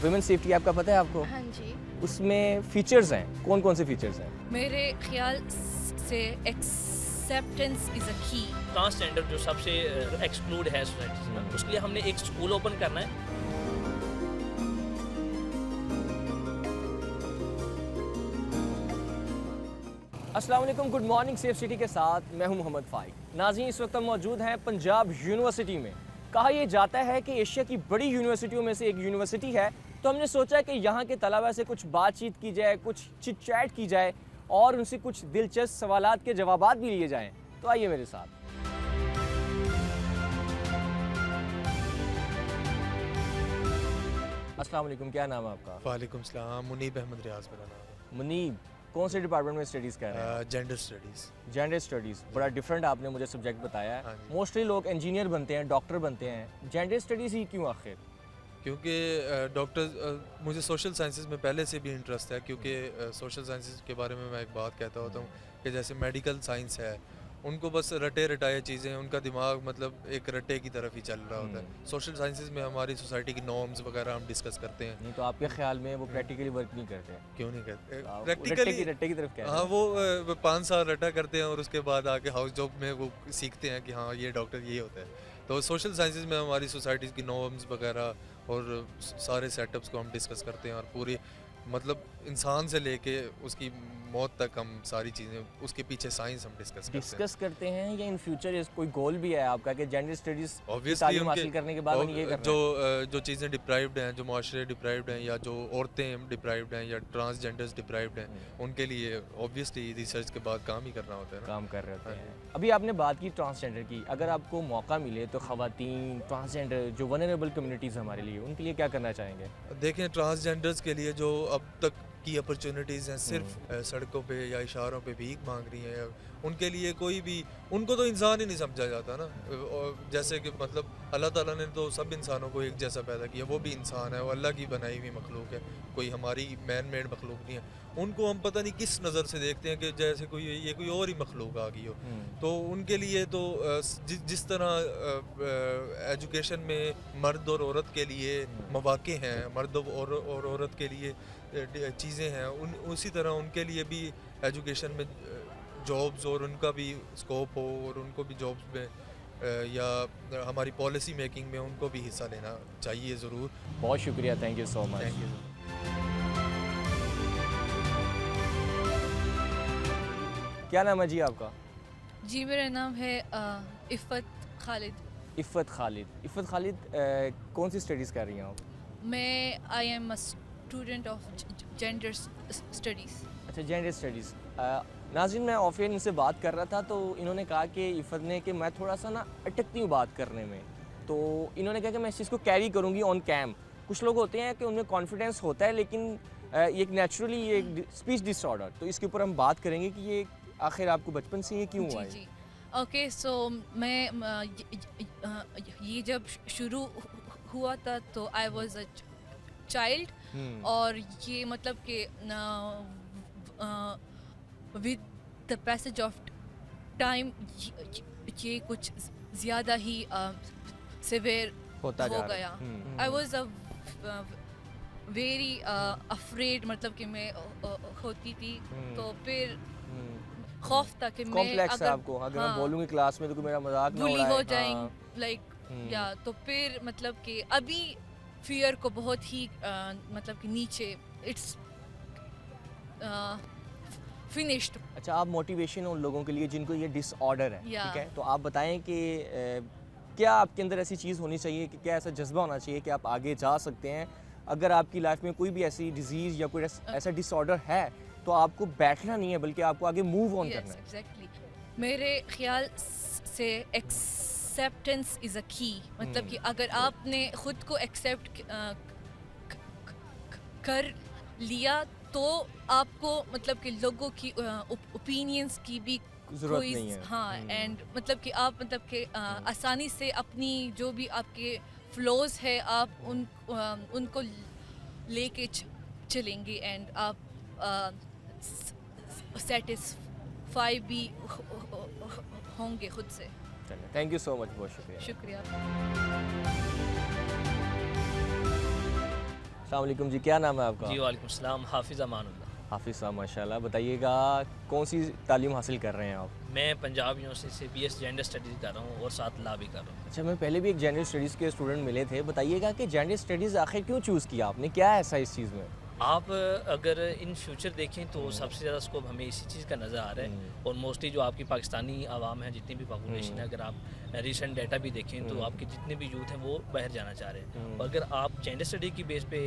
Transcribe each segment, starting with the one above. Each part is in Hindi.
वुमेन सेफ्टी आपका पता है आपको? हाँ जी। उसमें फीचर्स हैं, कौन कौन से फीचर्स हैं? मेरे ख्याल से एक्सेप्टेंस इज़ अ की। ट्रांसजेंडर जो सबसे एक्सक्लूड है सोसाइटी में, उसके लिए हमने एक स्कूल ओपन करना है। अस्सलाम वालेकुम, गुड मॉर्निंग सेफ सिटी के साथ मैं हूं मोहम्मद फाइक। नाज़रीन, इस वक्त हम मौजूद हैं पंजाब यूनिवर्सिटी में। कहा यह जाता है कि एशिया की बड़ी यूनिवर्सिटियों में से एक यूनिवर्सिटी है, तो हमने सोचा कि यहाँ के तलबा से कुछ बातचीत की जाए, कुछ चिट चैट की जाए और उनसे कुछ दिलचस्प सवालात के जवाबात भी लिए जाएँ। तो आइए मेरे साथ। अस्सलाम वालेकुम, क्या नाम है आपका? वालेकुम सलाम, मुनीब अहमद रियाज मेरा नाम है। मुनीब, कौन से डिपार्टमेंट में स्टडीज़ कर रहे हैं? Gender studies. जेंडर स्टडीज़, बड़ा डिफरेंट आपने मुझे सब्जेक्ट बताया हाँ है। जी। मोस्टली लोग इंजीनियर बनते हैं, डॉक्टर बनते हैं, जेंडर स्टडीज़ ही क्यों आखिर? क्योंकि डॉक्टर मुझे सोशल साइंसेज में पहले से भी इंटरेस्ट है, क्योंकि सोशल साइंसेज के बारे में मैं एक बात कहता होता हूँ कि जैसे मेडिकल साइंस है, उनको बस रटे रटाए चीज़ें, उनका दिमाग मतलब एक रटे की तरफ ही चल रहा होता है। सोशल साइंसेज में हमारी सोसाइटी की नॉर्म्स वगैरह हम डिस्कस करते हैं। नहीं तो आपके ख्याल में वो प्रैक्टिकली वर्क नहीं करते? क्यों नहीं करते? प्रैक्टिकली रट्टे की तरफ क्या हाँ, वो 5 साल रटा करते हैं और उसके बाद आके हाउस जॉब में वो सीखते हैं कि हाँ ये डॉक्टर ये होता है। तो सोशल साइंसेज में हमारी सोसाइटीज़ की नॉर्म्स वगैरह और सारे सेटअप्स को हम डिस्कस करते हैं और पूरी मतलब इंसान से लेके उसकी मौत तक हम सारी चीज़ें उसके पीछे साइंस हम डिस्कस करते हैं। या इन फ्यूचर कोई गोल भी है आपका कि जेंडर स्टडीज़ Obviously तालीम हासिल करने के बाद हम ये करना है? जो चीज़ें डिप्राइव्ड हैं, जो माशरे डिप्राइव्ड हैं, या जो औरतें डिप्राइव्ड हैं या ट्रांसजेंडर्स डिप्राइव्ड हैं, उनके लिए ऑब्वियसली रिसर्च के बाद काम ही करना होता है ना। काम कर रहे होते हैं। अभी आपने बात की ट्रांसजेंडर की, अगर आपको मौका मिले तो ख़वातीन ट्रांसजेंडर जो वनरेबल कम्युनिटीज़ हमारे लिए, उनके लिए क्या करना चाहेंगे? देखें, ट्रांसजेंडर्स के लिए जो अब तक की अपॉर्चुनिटीज़ हैं सिर्फ सड़कों पे या इशारों पे भीख मांग रही हैं, उनके लिए कोई भी, उनको तो इंसान ही नहीं समझा जाता ना। और जैसे कि मतलब अल्लाह ताला ने तो सब इंसानों को एक जैसा पैदा किया, वो भी इंसान है, वो अल्लाह की बनाई हुई मखलूक है, कोई हमारी मैन मेड मखलूक नहीं है। उनको हम पता नहीं किस नज़र से देखते हैं कि जैसे ये कोई और ही मखलूक आ गई हो। तो उनके लिए तो जिस तरह एजुकेशन में मर्द और औरत के लिए मौक़े हैं, मर्द और औरत के लिए चीज़ें हैं, उसी तरह उनके लिए भी एजुकेशन में जॉब्स और उनका भी स्कोप हो और उनको भी जॉब्स में या हमारी पॉलिसी मेकिंग में उनको भी हिस्सा लेना चाहिए ज़रूर। बहुत शुक्रिया, thank you so much. Thank you. क्या नाम है जी आपका? जी, मेरा नाम है इफ़त खालिद। इफ़त खालिद। इफ़त खालिद, कौन सी स्टडीज़ कर रही हैं आप? मैं I am a student of gender studies. अच्छा, जेंडर स्टडीज़। नाज़रीन, मैं ऑफलाइन इनसे बात कर रहा था तो इन्होंने कहा कि इफ़त ने कि मैं थोड़ा सा ना अटकती हूँ बात करने में, तो इन्होंने कहा कि मैं इस चीज़ को कैरी करूँगी ऑन कैम। कुछ लोग होते हैं कि उनमें कॉन्फिडेंस होता है, लेकिन ये एक नेचुरली एक स्पीच डिसऑर्डर, तो इसके ऊपर हम बात करेंगे कि ये आखिर आपको बचपन से ये क्यों हुआ है? जी। ओके, सो मैं ये जब शुरू हुआ था तो आई वाज अ चाइल्ड, और ये मतलब कि with the passage of time ये कुछ ज़्यादा ही सिवियर होता हो जा रहा है। गया। I was a very afraid, मतलब कि मैं होती थी, तो फिर खौफ था कि मैं कॉम्प्लेक्स है आपको, अगर मैं बोलूँगी क्लास में तो कोई मेरा मजाक ना बुली उड़ाए। हो जाएंगे, लाइक या तो फिर मतलब कि अभी फियर को बहुत ही मतलब कि नीचे इट्स फिनिश्ड। अच्छा, आप मोटिवेशन उन लोगों के लिए जिनको ये डिसऑर्डर है, या। ठीक है, तो आप बताएं कि क्या आपके अंदर ऐसी चीज़ होनी चाहिए कि क्या ऐसा जज्बा होना चाहिए कि आप आगे जा सकते हैं? अगर आपकी लाइफ में कोई भी ऐसी डिजीज़ या कोई ऐसा डिसऑर्डर है तो आपको बैठना नहीं है, बल्कि आपको आगे मूव ऑन करना है। एग्जैक्टली। मेरे ख्याल से एक्सेप्टेंस इज़ अ की, मतलब कि अगर आपने खुद को एक्सेप्ट कर लिया तो आपको मतलब कि लोगों की ओपिनियंस की भी ज़रूरत नहीं है। हाँ, एंड मतलब कि आप मतलब कि आसानी से अपनी जो भी आपके फ्लोज है आप उनको लेके चलेंगे, एंड आप सेटिस्फाई भी होंगे खुद से। थैंक यू सो मच, बहुत शुक्रिया। शुक्रिया। अस्सलाम वालेकुम जी, क्या नाम है आपका? जी वालेकुम सलाम, हाफिज़ अमानुल्लाह। हाफिज़ साहब माशाल्लाह। बताइएगा कौन सी तालीम हासिल कर रहे हैं आप? मैं पंजाब यूनिवर्सिटी से BS जेंडर स्टडीज़ कर रहा हूँ और साथ लॉ भी कर रहा हूँ। अच्छा, मैं पहले भी एक जेंडर स्टडीज़ के स्टूडेंट मिले थे। बताइएगा कि जेंडर स्टडीज़ आखिर क्यों चूज़ किया आपने, क्या है ऐसा इस चीज़ में? आप अगर इन फ्यूचर देखें तो सबसे ज़्यादा स्कोप हमें इसी चीज़ का नज़र आ रहा है और मोस्टली जो आपकी पाकिस्तानी आवाम है, जितनी भी पॉपुलेशन है, अगर आप रिसेंट डाटा भी देखें तो आपके जितने भी यूथ हैं वो बाहर जाना चाह रहे हैं। और अगर आप जेंडर स्टडी की बेस पे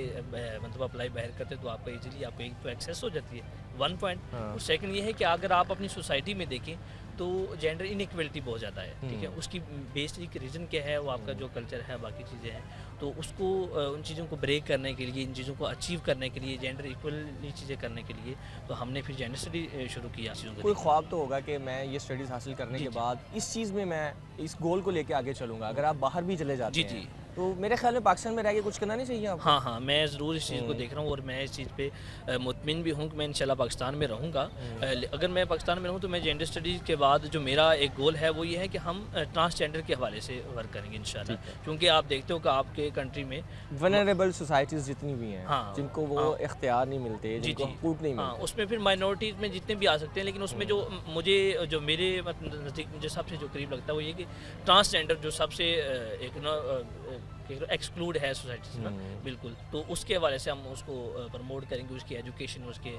मतलब अप्लाई बाहर करते हैं तो आपका इजीली आपको एक तो एक्सेस हो जाती है, वन पॉइंट। और सेकंड ये है कि अगर आप अपनी सोसाइटी में देखें तो जेंडर इनइक्वलिटी बहुत ज़्यादा है, ठीक है। उसकी बेसिक रीज़न क्या है, वो आपका जो कल्चर है, बाकी चीज़ें हैं, तो उसको उन चीज़ों को ब्रेक करने के लिए, इन चीज़ों को अचीव करने के लिए, जेंडर इक्वली चीज़ें करने के लिए तो हमने फिर जेंडर स्टडी शुरू किया चीज़ों को। कोई ख्वाब तो होगा कि मैं ये स्टडीज़ हासिल करने के बाद इस चीज़ में मैं इस गोल को लेके आगे चलूँगा। अगर आप बाहर भी चले जाते हैं तो मेरे ख्याल में पाकिस्तान में रह के कुछ करना नहीं चाहिए आपको? हाँ हाँ, मैं ज़रूर इस चीज़ को देख रहा हूँ और मैं इस चीज़ पे मुतमिन भी हूँ कि मैं इंशाल्लाह पाकिस्तान में रहूँगा। अगर मैं पाकिस्तान में रहूँ तो मैं जेंडर स्टडीज़ के बाद जो मेरा एक गोल है वो ये है कि हम ट्रांसजेंडर के हवाले से वर्क करेंगे इंशाल्लाह। क्योंकि आप देखते हो कि आपके कंट्री में वनरेबल सोसाइटीज़ जितनी भी हैं, हाँ, जिनको वो इख्तियार नहीं मिलते, जिनको हकूक़ नहीं हाँ, मिलते। उसमें फिर माइनॉरिटीज़ में जितने भी आ सकते हैं, लेकिन उसमें जो मुझे जो मेरे नज़दीक मुझे सबसे जो करीब लगता है वो ये कि ट्रांसजेंडर जो सबसे एक ना एक्सक्लूड है सोसाइटी से ना, बिल्कुल, तो उसके हवाले से हम उसको प्रमोट करेंगे, उसकी एजुकेशन, उसके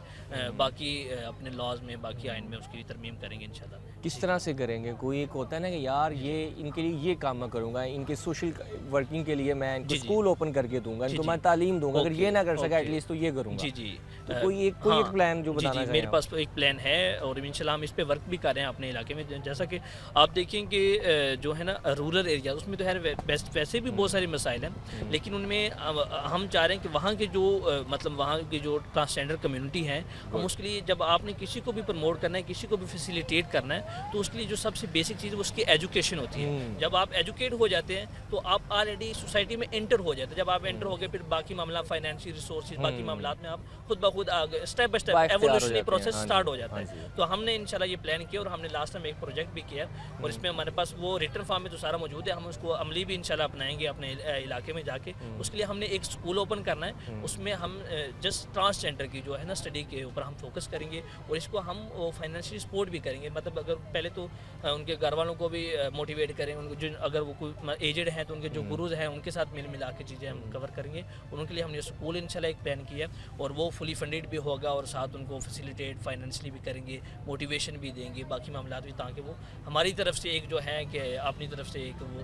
बाकी अपने लॉज में, बाकी आइन में उसकी तरमीम करेंगे इंशाल्लाह। किस तरह से करेंगे? कोई एक होता है ना कि यार ये इनके लिए ये काम मैं करूँगा, इनके सोशल वर्किंग के लिए मैं इनको स्कूल ओपन करके दूंगा, इनको मैं तालीम दूंगा, अगर ये ना कर सका एटलीस्ट तो ये करूँगा। जी जी, तो कोई एक प्लान जो बताना मेरे पास एक प्लान है और इंशाल्लाह हम इस पे वर्क भी कर रहे हैं अपने इलाके में। जैसा कि आप देखें कि जो है ना रूरल एरिया, उसमें तो है वैसे भी बहुत सारे मसाइल हैं, लेकिन उनमें हम चाह रहे हैं कि वहाँ के जो मतलब वहाँ की जो ट्रांसजेंडर कम्युनिटी है, हम उसके लिए जब आपने किसी को भी प्रमोट करना है, किसी को भी फैसिलिटेट करना है, तो उसके लिए जो सबसे बेसिक चीज़ है उसकी एजुकेशन होती है। जब आप एजुकेट हो जाते हैं तो आप ऑलरेडी सोसाइटी में एंटर हो जाते हैं। जब आप एंटर हो गए फिर बाकी मामला फाइनेंशियल रिसोर्सेज, बाकी मामला में आप खुद ब खुद step by step evolutionary process start हो जाता है। तो हमने इंशाल्लाह ये प्लान किया और हमने लास्ट टाइम एक प्रोजेक्ट भी किया और इसमें हमारे पास वो रिटर्न फॉर्म में तो सारा मौजूद है। हम उसको अमली भी इंशाल्लाह अपनाएंगे अपने इलाके में जाके। उसके लिए हमने एक स्कूल ओपन करना है, उसमें हम जस्ट ट्रांसजेंडर की जो है ना स्टडी के ऊपर हम फोकस करेंगे और इसको हम फाइनेंशियल सपोर्ट भी करेंगे। मतलब अगर पहले तो उनके घर वालों को भी मोटिवेट करें, उनको जो अगर वो कोई एजेड हैं तो उनके जो गुरुज हैं उनके साथ मिला के चीज़ें हम कवर करेंगे। उनके लिए हमने स्कूल इंशाल्लाह एक प्लान किया है और वो फुली फंडेड भी होगा और साथ उनको फैसिलिटेट फाइनेंशियली भी करेंगे, मोटिवेशन भी देंगे, बाकी मामला भी, ताकि वो हमारी तरफ से एक जो है कि अपनी तरफ से एक वो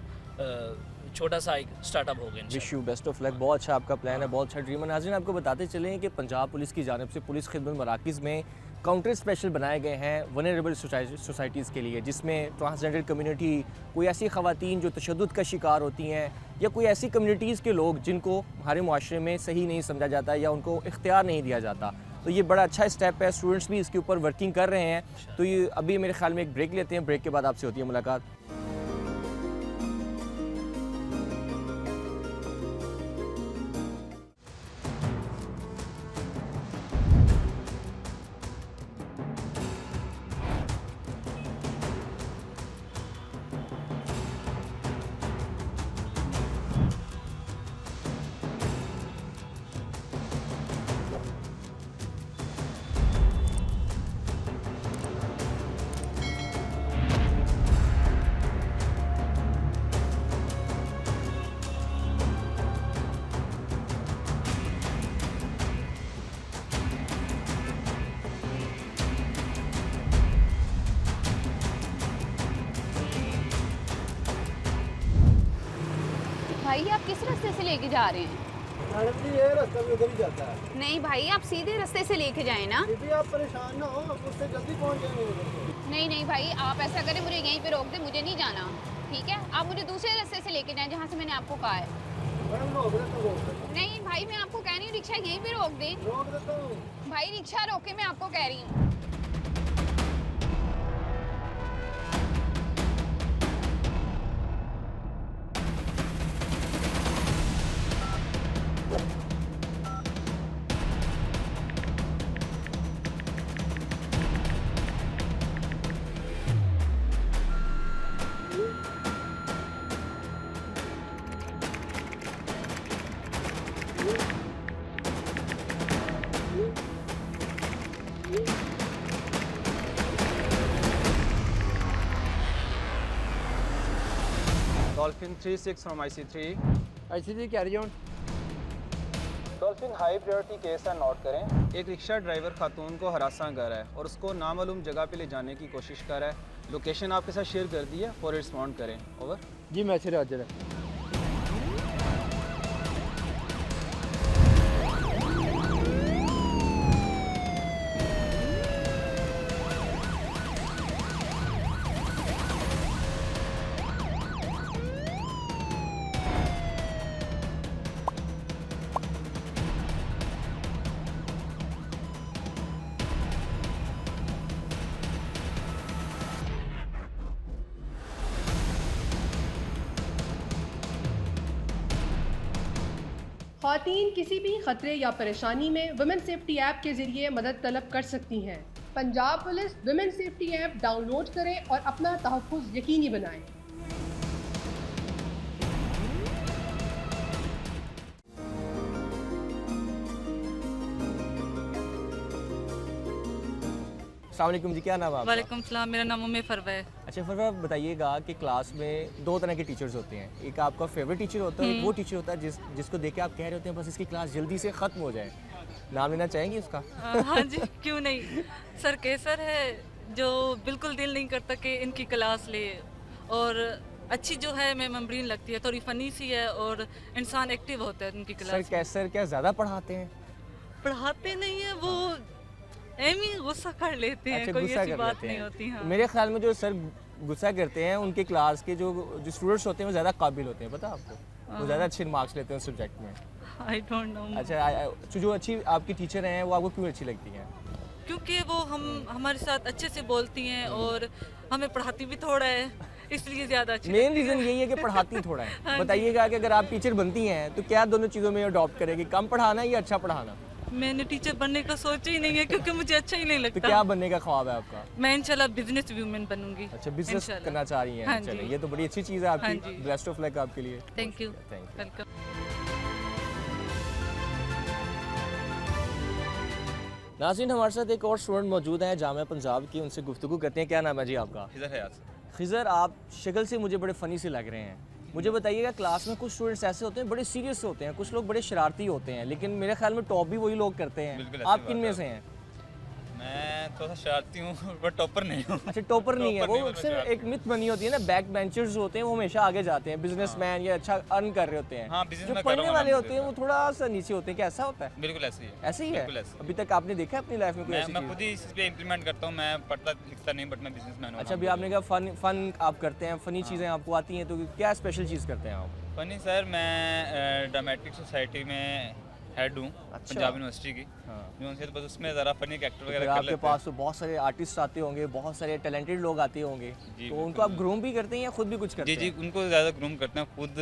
छोटा सा एक स्टार्टअप हो गया। Wish you best of luck. बहुत अच्छा आपका प्लान है, बहुत अच्छा ड्रीम है। नाज़रीन, आपको बताते चलें कि पंजाब पुलिस की जानिब से पुलिस खिदमत मराकज़ में काउंटर स्पेशल बनाए गए हैं वनरेबल सोसाइटीज़ के लिए, जिसमें ट्रांसजेंडर कम्युनिटी, कोई ऐसी ख़वातीन जो तशद्दुद का शिकार होती हैं, या कोई ऐसी कम्युनिटीज़ के लोग जिनको हमारे मुआशरे में सही नहीं समझा जाता या उनको इख्तियार नहीं दिया जाता। तो ये बड़ा अच्छा स्टेप है, स्टूडेंट्स भी इसके ऊपर वर्किंग कर रहे हैं। तो ये अभी मेरे ख्याल में एक ब्रेक लेते हैं, ब्रेक के बाद आपसे होती है मुलाकात। भाई आप किस रास्ते से लेके जा रहे हैं? मैडम जी ये रास्ता भी उधर ही जाता है। नहीं भाई, आप सीधे रास्ते से लेके जाएं ना। दीदी आप परेशान ना हो, आप उससे जल्दी पहुंच जाएंगे उधर से। नहीं नहीं भाई, आप ऐसा करें, मुझे यहीं पे रोक दें, मुझे नहीं जाना, ठीक है? आप मुझे दूसरे रास्ते से लेके जाएं जहाँ से मैंने आपको कहा है। मैडम रोक देता हूँ। नहीं भाई, मैं आपको कह रही हूँ रिक्शा यहीं पे रोक दें। रोक देता हूँ। भाई रिक्शा रोके, मैं आपको कह रही हूँ। Dolphin 36 from IC3. IC3 carry on. Dolphin high priority case है, नोट करें। एक रिक्शा ड्राइवर खातून को हरासा कर रहा है और उसको नामालूम जगह पे ले जाने की कोशिश कर रहा है। लोकेशन आपके साथ शेयर कर दी है, फॉर रिस्पॉन्ड करें। ओवर। जी मैसेज हाजिर है। ख़वातीन किसी भी खतरे या परेशानी में वुमेन सेफ्टी ऐप के ज़रिए मदद तलब कर सकती हैं। Punjab police women safety app download करें और अपना तहफ़्फ़ुज़ यकीनी बनाएं। अस्सलाम वालेकुम जी, क्या नाम है आपका? वालेकुम सलाम, मेरा नाम उम्मे फरवा है। अच्छा फरवा, बताइएगा कि क्लास में दो तरह के टीचर्स होते हैं। एक आपका फेवरेट टीचर होता है, एक वो टीचर होता है जिसको देख के आप कह रहे होते हैं बस इसकी क्लास जल्दी से ख़त्म हो जाए। नाम लेना चाहेंगे उसका? हाँ जी, क्यों नहीं। सर केसर है जो बिल्कुल दिल नहीं करता कि इनकी क्लास ले, और अच्छी जो है मैं मम्बरीन लगती है, थोड़ी फ़नी सी है और इंसान एक्टिव होता है उनकी सर क्लास। कैसर क्या ज़्यादा पढ़ाते हैं? पढ़ाते नहीं है वो, एम ही गुस्सा कर लेते हैं। अच्छा, कोई गुस्सा ऐसी कर बात लेते नहीं हैं। होती। हाँ, मेरे ख्याल में जो सर गुस्सा करते हैं उनके क्लास के जो स्टूडेंट्स होते हैं वो ज़्यादा काबिल होते हैं, पता है आपको? वो ज़्यादा अच्छे मार्क्स लेते हैं उस सब्जेक्ट में। I don't know. अच्छा, जो अच्छी आपकी टीचर हैं वो आपको क्यों अच्छी लगती हैं? क्योंकि वो हमारे साथ अच्छे से बोलती हैं और हमें पढ़ाती भी थोड़ा है, इसलिए ज़्यादा अच्छी मेन लगती रीज़न है। यही है कि पढ़ाती थोड़ा है। हाँ जी। बताइएगा कि अगर आप टीचर बनती हैं तो क्या दोनों चीज़ों में अडॉप्ट करेंगे, कम पढ़ाना या अच्छा पढ़ाना? मैंने टीचर बनने का सोचा ही नहीं है क्योंकि मुझे अच्छा ही नहीं तो लगता। क्या बनने का ख्वाब है आपका? मैं इंशाल्लाह बिजनेस वूमेन बनूंगी। अच्छा, बिजनेस इंशाल्लाह। करना चाह रही हैं। हाँ चलिए, जी। ये तो बड़ी अच्छी चीज़ है हाँ आपकी। जी। बेस्ट ऑफ लक आपके लिए। Thank you, thank you. Welcome. नाज़रीन, हमारे साथ एक और स्टूडेंट मौजूद हैं जामिया पंजाब की, उनसे गुफ्तगू करते हैं। क्या नाम है जी आपका? खिज़र, आप शक्ल से मुझे बड़े फ़नी से लग रहे हैं। मुझे बताइएगा, क्लास में कुछ स्टूडेंट्स ऐसे होते हैं बड़े सीरियस होते हैं, कुछ लोग बड़े शरारती होते हैं, लेकिन मेरे ख्याल में टॉप भी वही लोग करते हैं। आप किन में से हैं? मैं थोड़ा सा शरारती हूँ पर टॉपर नहीं हूँ। अच्छा, टॉपर नहीं है। टॉपर नहीं, वो मैं अक्सर शरारती एक मिथ बनी होती है ना, बैक बेंचर्स जो होते हैं वो हमेशा आगे जाते हैं, बिजनेसमैन या अच्छा अर्न कर रहे होते हैं। हाँ, business जो मैं कर पढ़ने रहा हूँ वाले होते हैं वो अल्हम्दुलिल्लाह। थोड़ा सा नीचे होते हैं। क्या ऐसा होता है? बिल्कुल ऐसे ही है। ऐसे ही है? बिल्कुल ऐसे ही। अभी तक आपने देखा है अपनी लाइफ में कोई ऐसी मैं चीज़? खुद ही इस पे इम्प्लीमेंट करता हूँ। मैं पढ़ता लिखता नहीं बट मैं बिजनेसमैन हूँ। अच्छा, अभी आपने कहा फन आप करते हैं, फ़नी चीज़ें आपको आती हैं, तो क्या स्पेशल चीज़ करते हैं आप? फनी सर, मैं ड्रामेटिक सोसाइटी में हेड हूँ पंजाब यूनिवर्सिटी की। हाँ। जो उनसे तो बस उसमें ज़रा फनी एक्टर फिर वगैरह कर आपके लेते पास तो बहुत सारे आर्टिस्ट आते होंगे, बहुत सारे टैलेंटेड लोग आते होंगे, जी, तो उनको आप ग्रूम भी करते हैं या खुद भी कुछ हैं। करते जी हैं? जी, उनको ज़्यादा ग्रूम करते हैं, खुद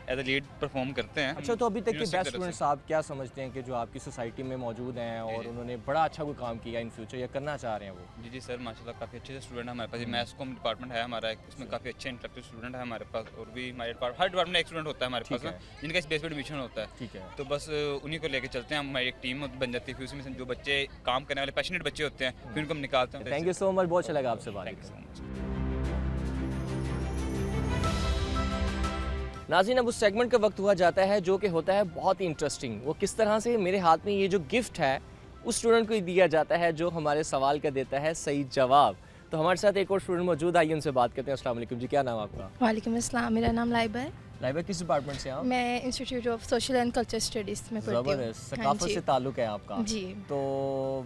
एज ए लीड परफॉर्म करते हैं। अच्छा, तो अभी तक के यूनिवर्सिटी बेस्ट की तरफ स्टूडेंट्स से। आप क्या समझते हैं कि जो आपकी सोसाइटी में मौजूद हैं और उन्होंने बड़ा अच्छा कोई काम किया इन फ्यूचर या करना चाह रहे हैं वो? जी जी सर, माशाल्लाह काफ़ी अच्छे से स्टूडेंट है हमारे पास। मैथ्स कॉम डिपार्टमेंट है हमारा, उसमें काफ़ी अच्छे इंटरेक्टिव स्टूडेंट है हमारे पास। और भी हमारे हर डिपार्टमेंट में एक स्टूडेंट होता है हमारे ठीक पास ना, है। जिनका इस बेस पर एडमिशन होता है। ठीक है। तो बस उन्हीं को लेके चलते हैं हम। हमारी एक टीम बन जाती है, फिर उसमें से जो बच्चे काम करने वाले पैशनेट बच्चे होते हैं फिर उनको हम निकालते हैं। थैंक यू सो मच, बहुत अच्छा लगा आपसे बात थैंक यू करके। So much. नाज़रीन, अब उस सेगमेंट का वक्त हुआ जाता है जो कि होता है बहुत ही इंटरेस्टिंग। वो किस तरह से मेरे हाथ में ये जो गिफ्ट है उस स्टूडेंट को दिया जाता है जो हमारे सवाल का देता है सही जवाब। तो हमारे साथ एक और स्टूडेंट मौजूद, आइए उनसे बात करते हैं। अस्सलाम वालेकुम जी, क्या नाम है आपका? वालेकुम अस्सलाम, मेरा नाम लाइबा है। लाइबा, किस डिपार्टमेंट से हैं आप? मैं institute of social and culture studies में पढ़ती हूँ। ज़बरदस्त, सकाफत से ताल्लुक़ है आपका। जी। तो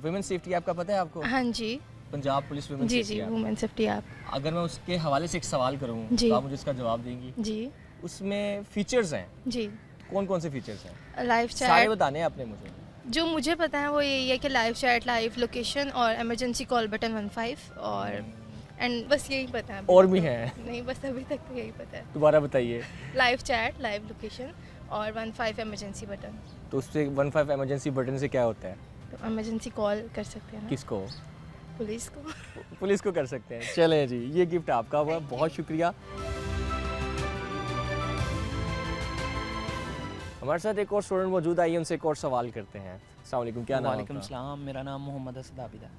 वुमेन सेफ्टी आपका पता है आपको? हाँ जी, पंजाब पुलिस वुमेन जी सेफ्टी जी, ऐप। Women safety app. अगर मैं उसके हवाले से एक सवाल करूँ जी। तो आप मुझे इसका जवाब देंगी? जी उसमें फीचर्स हैं, जी। कौन कौन से फीचर्स हैं? लाइव सारे चैट, बताने हैं आपने मुझे। जो मुझे पता है वो यही है कि लाइव चैट, लाइव लोकेशन और इमरजेंसी कॉल बटन 15 और एंड बस यही पता है। और भी हैं? नहीं, बस अभी तक तो यही पता है। दोबारा बताइए। लाइव चैट, लाइव लोकेशन और 15 इमरजेंसी बटन। तो उससे 15 इमरजेंसी बटन से क्या होता है? तो इमरजेंसी कॉल कर सकते हैं ना, किसको? पुलिस को। पुलिस को कर सकते हैं। चलें जी, ये गिफ्ट आपका हुआ, बहुत शुक्रिया। हमारे साथ एक और स्टूडेंट मौजूद, आइए उनसे एक और सवाल करते हैं। अस्सलाम वालेकुम, क्या नाम है वालेकुम आपका? सलाम, मेरा नाम मोहम्मद असद आबिद है।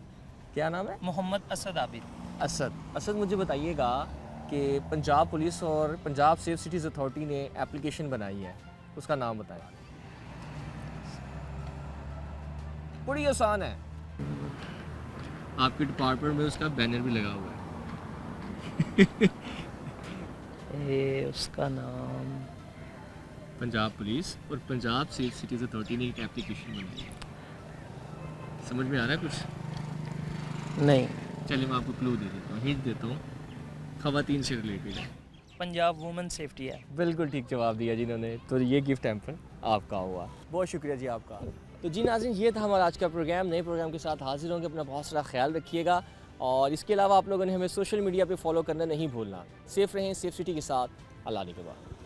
क्या नाम है? मोहम्मद असद आबिद। असद। असद, मुझे बताइएगा कि पंजाब पुलिस और पंजाब सेफ सिटीज़ अथॉरिटी ने एप्लीकेशन बनाई है, उसका नाम बताएं। बड़ी आसान है, आपके डिपार्टमेंट में उसका बैनर भी लगा हुआ है। उसका नाम पंजाब पुलिस और पंजाब सेफ सिटीज़ अथॉरिटी ने एक एप्लीकेशन बनाई है। समझ में आ रहा है कुछ? नहीं। चलिए मैं आपको क्लू दे देता हूँ, हिंट देता हूँ, ख़वातीन से रिलेटेड है। पंजाब वुमेन सेफ्टी है। बिल्कुल ठीक जवाब दिया जिन्होंने, तो ये गिफ्ट हैम्पर आपका हुआ। बहुत शुक्रिया जी आपका। तो जी नाज़रीन, ये था हमारा आज का प्रोग्राम। नए प्रोग्राम के साथ हाजिर होंगे, अपना बहुत सारा ख्याल रखिएगा और इसके अलावा आप लोगों ने हमें सोशल मीडिया पे फॉलो करना नहीं भूलना। सेफ़ रहें, सेफ सिटी के साथ। अल्लाह निगहबान।